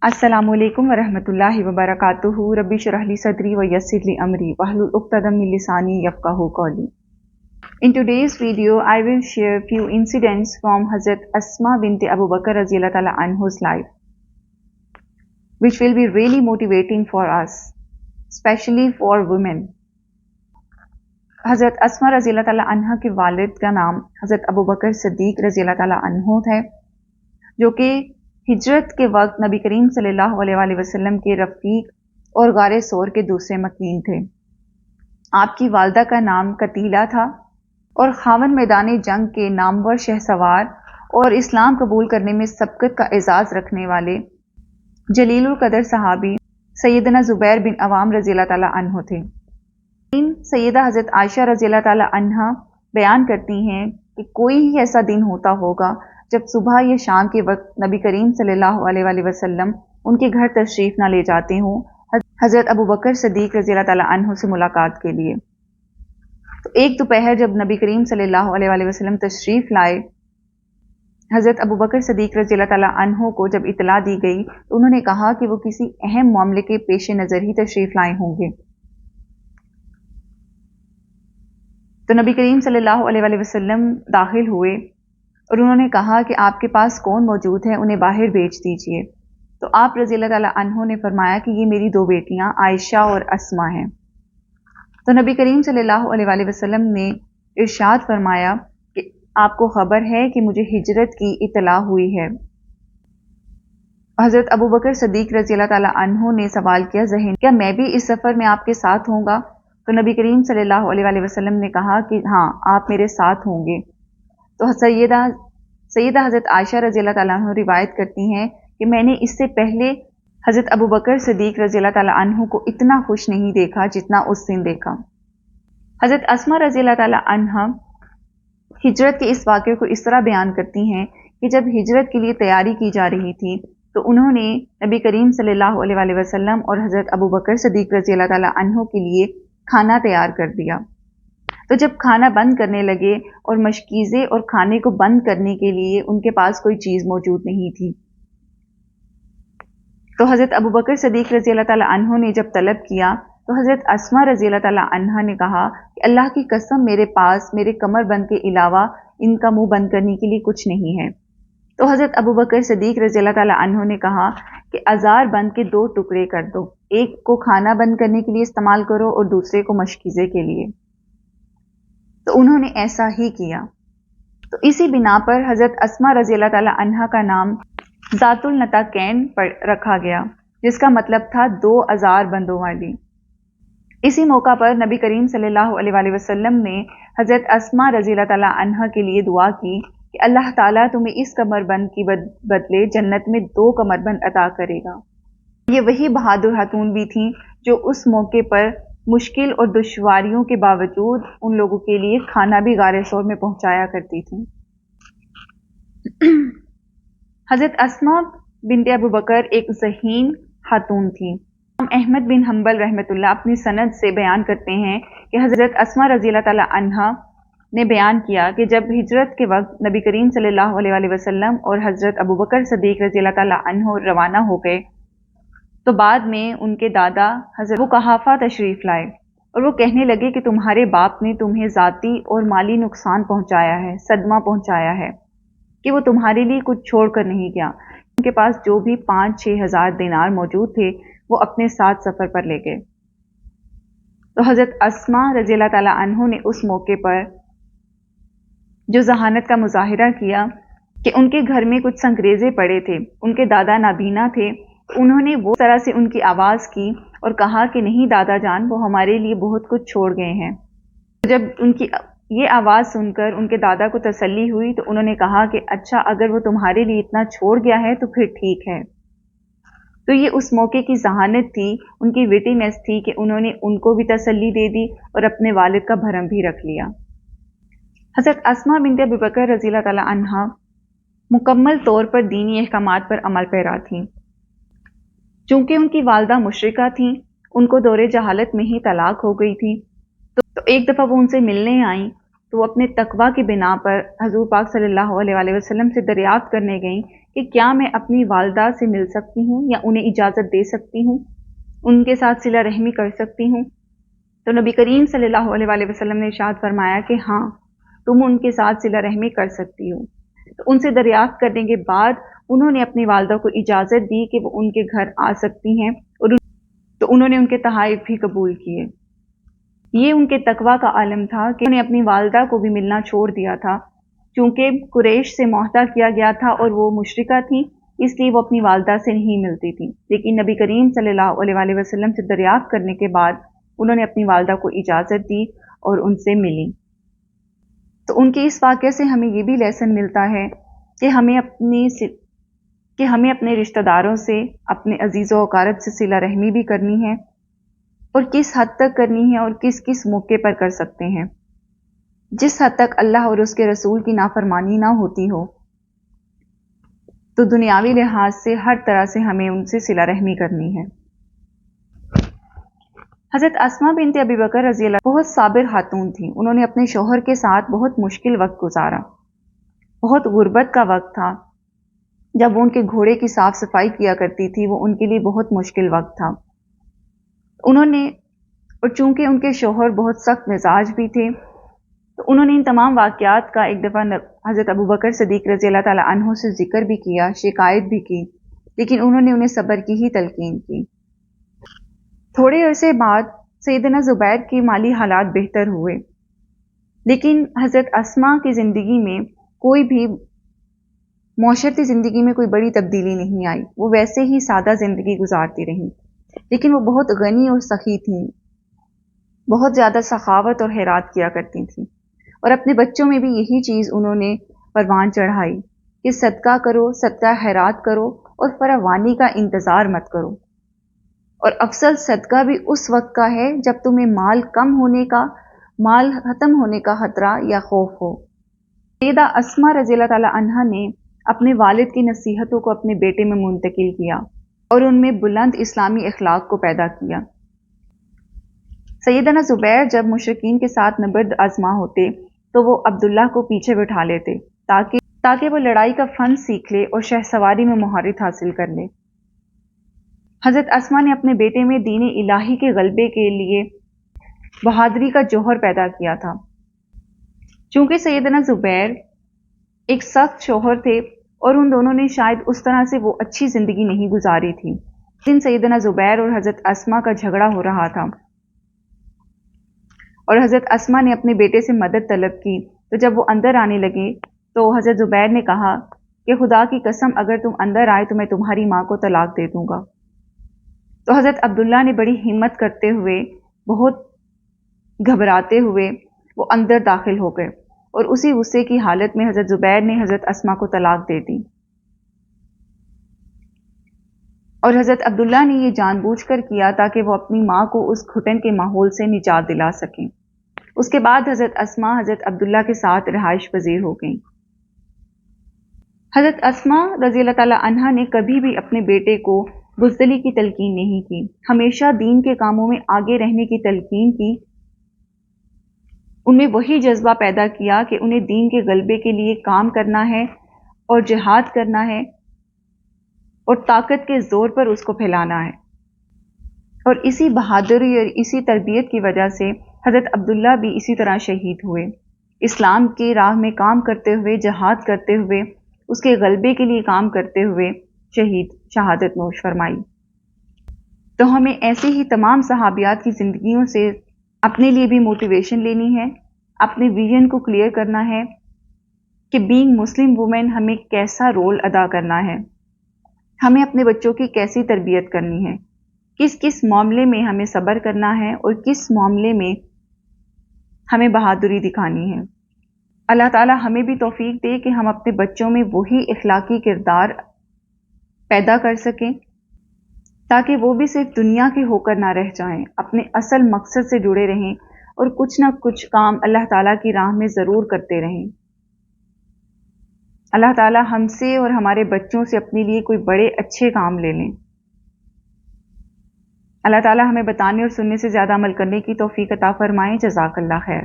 السلام علیکم ورحمۃ اللہ وبرکاتہ. ربی اشرح لی صدری ویسر لی امری واحلل عقدۃ من لسانی یفقہوا قولی. In today's video, I will share few incidents from Hazrat Asma bint Abu Bakr radhiyallahu ta'ala anhu's life, which will be really motivating for us, especially for women. حضرت اسما رضی اللہ تعالیٰ عنہ کے والد کا نام حضرت ابو بکر صدیق رضی اللہ تعالیٰ عنہ ہے، جو کہ ہجرت کے وقت نبی کریم صلی اللہ علیہ وآلہ وسلم کے رفیق اور غار ثور کے دوسرے مکین تھے. آپ کی والدہ کا نام قتیلہ تھا اور خاون میدان جنگ کے نامور شہسوار اور اسلام قبول کرنے میں سبقت کا اعزاز رکھنے والے جلیل القدر صحابی سیدنا زبیر بن عوام رضی اللہ تعالیٰ عنہ تھے. سیدہ حضرت عائشہ رضی اللہ تعالیٰ عنہ بیان کرتی ہیں کہ کوئی ہی ایسا دن ہوتا ہوگا جب صبح یا شام کے وقت نبی کریم صلی اللہ علیہ وآلہ وسلم ان کے گھر تشریف نہ لے جاتے ہوں حضرت ابو بکر صدیق رضی اللہ تعالیٰ عنہ سے ملاقات کے لیے. تو ایک دوپہر جب نبی کریم صلی اللہ علیہ وآلہ وسلم تشریف لائے، حضرت ابو بکر صدیق رضی اللہ تعالیٰ عنہ کو جب اطلاع دی گئی تو انہوں نے کہا کہ وہ کسی اہم معاملے کے پیش نظر ہی تشریف لائے ہوں گے. تو نبی کریم صلی اللہ علیہ وآلہ وسلم داخل ہوئے اور انہوں نے کہا کہ آپ کے پاس کون موجود ہے، انہیں باہر بھیج دیجئے. تو آپ رضی اللہ تعالیٰ عنہ نے فرمایا کہ یہ میری دو بیٹیاں عائشہ اور اسما ہیں. تو نبی کریم صلی اللہ علیہ وآلہ وسلم نے ارشاد فرمایا کہ آپ کو خبر ہے کہ مجھے ہجرت کی اطلاع ہوئی ہے. حضرت ابو بکر صدیق رضی اللہ تعالیٰ عنہ نے سوال کیا، ذہن کیا میں بھی اس سفر میں آپ کے ساتھ ہوں گا؟ تو نبی کریم صلی اللہ علیہ وآلہ وسلم نے کہا کہ ہاں، آپ میرے ساتھ ہوں گے. تو سیدہ حضرت عائشہ رضی اللہ تعالیٰ عنہ روایت کرتی ہیں کہ میں نے اس سے پہلے حضرت ابو بکر صدیق رضی اللہ تعالیٰ عنہ کو اتنا خوش نہیں دیکھا جتنا اس دن دیکھا. حضرت اسما رضی اللہ تعالیٰ عنہ ہجرت کے اس واقعے کو اس طرح بیان کرتی ہیں کہ جب ہجرت کے لیے تیاری کی جا رہی تھی تو انہوں نے نبی کریم صلی اللہ علیہ وآلہ وسلم اور حضرت ابو بکر صدیق رضی اللہ تعالیٰ عنہ کے لیے کھانا تیار کر دیا. تو جب کھانا بند کرنے لگے اور مشکیزے اور کھانے کو بند کرنے کے لیے ان کے پاس کوئی چیز موجود نہیں تھی، تو حضرت ابو بکر صدیق رضی اللہ تعالیٰ عنہ نے جب طلب کیا تو حضرت اسما رضی اللہ تعالیٰ عنہ نے کہا کہ اللہ کی قسم میرے پاس میرے کمر بند کے علاوہ ان کا منہ بند کرنے کے لیے کچھ نہیں ہے. تو حضرت ابو بکر صدیق رضی اللہ تعالیٰ عنہ نے کہا کہ ازار بند کے دو ٹکڑے کر دو، ایک کو کھانا بند کرنے کے لیے استعمال کرو اور دوسرے کو مشکیزے کے لیے. تو انہوں نے ایسا ہی کیا. تو اسی بنا پر حضرت اسما رضی اللہ تعالیٰ عنہ کا نام ذات النطاقین پر رکھا گیا، جس کا مطلب تھا دو ازار بندوں والی. اسی موقع پر نبی کریم صلی اللہ علیہ وآلہ وسلم نے حضرت اسما رضی اللہ تعالیٰ عنہ کے لیے دعا کی کہ اللہ تعالیٰ تمہیں اس کمر بند کی بدلے جنت میں دو کمر بند عطا کرے گا. یہ وہی بہادر خاتون بھی تھیں جو اس موقع پر مشکل اور دشواریوں کے باوجود ان لوگوں کے لیے کھانا بھی غار ثور میں پہنچایا کرتی تھیں. حضرت اسما بنت ابو بکر ایک ذہین خاتون تھی. احمد بن حنبل رحمۃ اللہ اپنی سند سے بیان کرتے ہیں کہ حضرت اسما رضی اللہ تعالیٰ عنہ نے بیان کیا کہ جب ہجرت کے وقت نبی کریم صلی اللہ علیہ وآلہ وسلم اور حضرت ابو بکر صدیق رضی اللہ تعالیٰ عنہ روانہ ہو گئے تو بعد میں ان کے دادا حضرت وقحافہ تشریف لائے اور وہ کہنے لگے کہ تمہارے باپ نے تمہیں ذاتی اور مالی نقصان پہنچایا ہے، صدمہ پہنچایا ہے کہ وہ تمہارے لیے کچھ چھوڑ کر نہیں گیا. ان کے پاس جو بھی 5-6 ہزار دینار موجود تھے وہ اپنے ساتھ سفر پر لے گئے. تو حضرت اسما رضی اللہ تعالیٰ عنہ نے اس موقع پر جو ذہانت کا مظاہرہ کیا کہ ان کے گھر میں کچھ سنگریزے پڑے تھے، ان کے دادا نابینا تھے، انہوں نے وہ طرح سے ان کی آواز کی اور کہا کہ نہیں دادا جان، وہ ہمارے لیے بہت کچھ چھوڑ گئے ہیں. جب ان کی یہ آواز سن کر ان کے دادا کو تسلی ہوئی تو انہوں نے کہا کہ اچھا، اگر وہ تمہارے لیے اتنا چھوڑ گیا ہے تو پھر ٹھیک ہے. تو یہ اس موقع کی ذہانت تھی، ان کی وٹینس تھی کہ انہوں نے ان کو بھی تسلی دے دی اور اپنے والد کا بھرم بھی رکھ لیا. حضرت اسما بنت ابی بکر رضی اللہ تعالیٰ عنہ مکمل طور پر دینی احکامات پر عمل پیرا تھیں. چونکہ ان کی والدہ مشرکہ تھیں، ان کو دور جہالت میں ہی طلاق ہو گئی تھی. تو ایک دفعہ وہ ان سے ملنے آئیں تو وہ اپنے تقوی کی بنا پر حضور پاک صلی اللہ علیہ وسلم سے دریافت کرنے گئیں کہ کیا میں اپنی والدہ سے مل سکتی ہوں یا انہیں اجازت دے سکتی ہوں، ان کے ساتھ صلہ رحمی کر سکتی ہوں؟ تو نبی کریم صلی اللہ علیہ وسلم نے ارشاد فرمایا کہ ہاں، تم ان کے ساتھ صلہ رحمی کر سکتی ہو۔ تو ان سے دریافت کرنے کے بعد انہوں نے اپنی والدہ کو اجازت دی کہ وہ ان کے گھر آ سکتی ہیں، اور تو انہوں نے ان کے تحائف بھی قبول کیے۔ یہ ان کے تقوی کا عالم تھا کہ انہوں نے اپنی والدہ کو بھی ملنا چھوڑ دیا تھا، چونکہ قریش سے معاہدہ کیا گیا تھا اور وہ مشرکہ تھی، اس لیے وہ اپنی والدہ سے نہیں ملتی تھی۔ لیکن نبی کریم صلی اللہ علیہ وسلم سے دریافت کرنے کے بعد انہوں نے اپنی والدہ کو اجازت دی اور ان سے ملی۔ تو ان کے اس واقعے سے ہمیں یہ بھی لیسن ملتا ہے کہ ہمیں اپنے رشتہ داروں سے، اپنے عزیز و اقارب سے صلہ رحمی بھی کرنی ہے، اور کس حد تک کرنی ہے اور کس کس موقع پر کر سکتے ہیں۔ جس حد تک اللہ اور اس کے رسول کی نافرمانی نہ ہوتی ہو تو دنیاوی لحاظ سے ہر طرح سے ہمیں ان سے صلہ رحمی کرنی ہے۔ حضرت اسماء بنت ابی بکر رضی اللہ بہت صابر خاتون تھیں۔ انہوں نے اپنے شوہر کے ساتھ بہت مشکل وقت گزارا، بہت غربت کا وقت تھا۔ جب وہ ان کے گھوڑے کی صاف صفائی کیا کرتی تھی، وہ ان کے لیے بہت مشکل وقت تھا۔ اور چونکہ ان کے شوہر بہت سخت مزاج بھی تھے، تو انہوں نے ان تمام واقعات کا ایک دفعہ حضرت ابو بکر صدیق رضی اللہ تعالی عنہ سے ذکر بھی کیا، شکایت بھی کی، لیکن انہوں نے انہیں صبر کی ہی تلقین کی۔ تھوڑے عرصے بعد سیدنا زبیر کے مالی حالات بہتر ہوئے، لیکن حضرت اسماء کی زندگی میں کوئی بھی معاشرتی زندگی میں کوئی بڑی تبدیلی نہیں آئی۔ وہ ویسے ہی سادہ زندگی گزارتی رہیں، لیکن وہ بہت غنی اور سخی تھیں، بہت زیادہ سخاوت اور خیرات کیا کرتی تھیں، اور اپنے بچوں میں بھی یہی چیز انہوں نے پروان چڑھائی کہ صدقہ کرو، صدقہ خیرات کرو، اور فراوانی کا انتظار مت کرو۔ اور افضل صدقہ بھی اس وقت کا ہے جب تمہیں مال ختم ہونے کا خطرہ یا خوف ہو۔ سیدہ اسماء رضی اللہ تعالی عنہا نے اپنے والد کی نصیحتوں کو اپنے بیٹے میں منتقل کیا اور ان میں بلند اسلامی اخلاق کو پیدا کیا۔ سیدنا زبیر جب مشرکین کے ساتھ نبرد آزما ہوتے تو وہ عبداللہ کو پیچھے بٹھا لیتے تاکہ وہ لڑائی کا فن سیکھ لے اور شہ سواری میں مہارت حاصل کر لے۔ حضرت اسماء نے اپنے بیٹے میں دین الہی کے غلبے کے لیے بہادری کا جوہر پیدا کیا تھا۔ چونکہ سیدنا زبیر ایک سخت شوہر تھے اور ان دونوں نے شاید اس طرح سے وہ اچھی زندگی نہیں گزاری تھی۔ دن سیدنا زبیر اور حضرت اسماء کا جھگڑا ہو رہا تھا اور حضرت اسماء نے اپنے بیٹے سے مدد طلب کی، تو جب وہ اندر آنے لگے تو حضرت زبیر نے کہا کہ خدا کی قسم اگر تم اندر آئے تو میں تمہاری ماں کو طلاق دے دوں گا۔ تو حضرت عبداللہ نے بڑی ہمت کرتے ہوئے، بہت گھبراتے ہوئے وہ اندر داخل ہو گئے، اور اسی غصے کی حالت میں حضرت زبیر نے حضرت اسماء کو طلاق دے دی، اور حضرت عبداللہ نے یہ جان بوجھ کر کیا تاکہ وہ اپنی ماں کو اس گھٹن کے ماحول سے نجات دلا سکیں۔ اس کے بعد حضرت اسماء حضرت عبداللہ کے ساتھ رہائش پذیر ہو گئیں۔ حضرت اسماء رضی اللہ تعالی عنہا نے کبھی بھی اپنے بیٹے کو بزدلی کی تلقین نہیں کی، ہمیشہ دین کے کاموں میں آگے رہنے کی تلقین کی۔ ان میں وہی جذبہ پیدا کیا کہ انہیں دین کے غلبے کے لیے کام کرنا ہے اور جہاد کرنا ہے اور طاقت کے زور پر اس کو پھیلانا ہے۔ اور اسی بہادری اور اسی تربیت کی وجہ سے حضرت عبداللہ بھی اسی طرح شہید ہوئے، اسلام کی راہ میں کام کرتے ہوئے، جہاد کرتے ہوئے، اس کے غلبے کے لیے کام کرتے ہوئے شہادت نوش فرمائی۔ تو ہمیں ایسے ہی تمام صحابیات کی زندگیوں سے اپنے لیے بھی موٹیویشن لینی ہے، اپنے ویژن کو کلیئر کرنا ہے کہ بینگ مسلم وومن ہمیں کیسا رول ادا کرنا ہے، ہمیں اپنے بچوں کی کیسی تربیت کرنی ہے، کس کس معاملے میں ہمیں صبر کرنا ہے اور کس معاملے میں ہمیں بہادری دکھانی ہے۔ اللہ تعالی ہمیں بھی توفیق دے کہ ہم اپنے بچوں میں وہی اخلاقی کردار پیدا کر سکیں تاکہ وہ بھی صرف دنیا کے ہو کر نہ رہ جائیں، اپنے اصل مقصد سے جڑے رہیں اور کچھ نہ کچھ کام اللہ تعالیٰ کی راہ میں ضرور کرتے رہیں۔ اللہ تعالیٰ ہم سے اور ہمارے بچوں سے اپنے لیے کوئی بڑے اچھے کام لے لیں۔ اللہ تعالیٰ ہمیں بتانے اور سننے سے زیادہ عمل کرنے کی توفیق عطا فرمائیں۔ جزاک اللہ خیر۔